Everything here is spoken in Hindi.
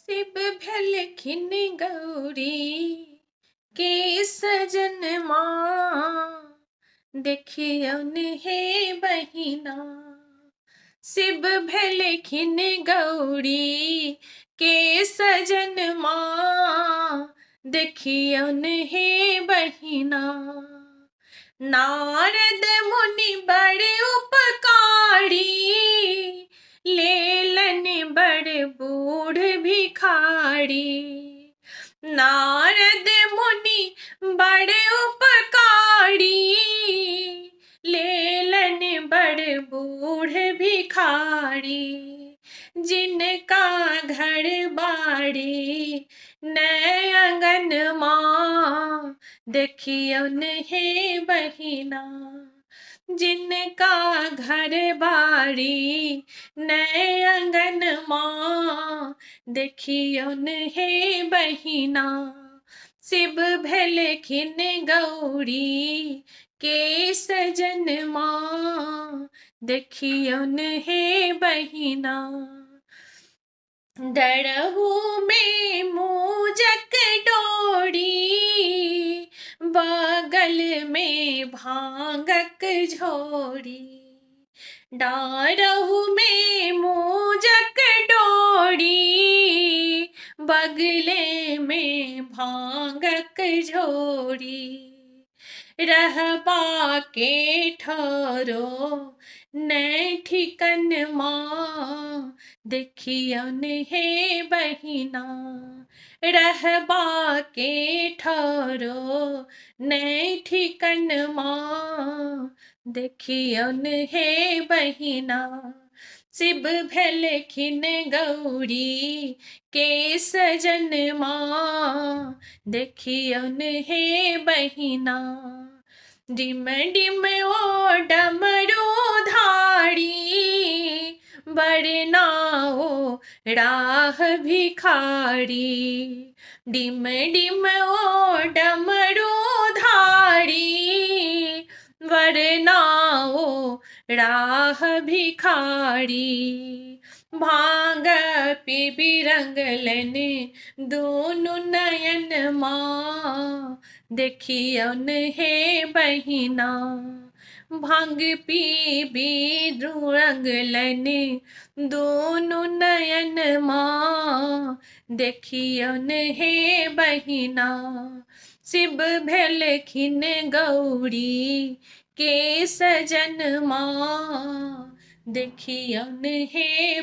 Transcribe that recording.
शिव भेलखिन गौरी के सजनमा, देखियौन हे बहिना। शिव भेलखिन गौरी के सजनमा, देखियौन हे बहिना। नारद मुनि बड़े उपकारी, लेलन बड़ बूढ़ भिखारी। नारद मुनि बड़े उपकारी, लेलन बड़ बूढ़ भिखारी। जिनका घर बाड़ी नय अंगनमा, देखियौन हे बहिना। जिनका घर बाड़ी नय अंगनमा, देखियौन हे बहिना। शिव भेलखिन गौरी के सजनमा, देखियौन हे बहिना। डरहु में मूजक डोरी, बगल में भांगक झोरी। डारहु में मूजक डोरी, बगले में भांगक झोरी। रहबा के ठहरो नै ठिकनमा, देखियौन हे बहिना। रहबा के ठहरो नै ठिकनमा, देखियौन हे बहिना। शिव भेलखिन गौरी के सजनमा, देखियौन हे बहिना। डिम डिम ओ डमरू धारी, बरना ओ राह भिखारी। डिम डिम ओ डमरू धारी, वरना ओ राह भिखारी। भांग पी बिरंगलन दूनु नयनमा, देखियौन हे बहिना। भांग पी बिरंगलन दूनु नयनमा, देखियौन हे बहिना। शिव भेलखिन गौरी के सजनमा, देखियौन हे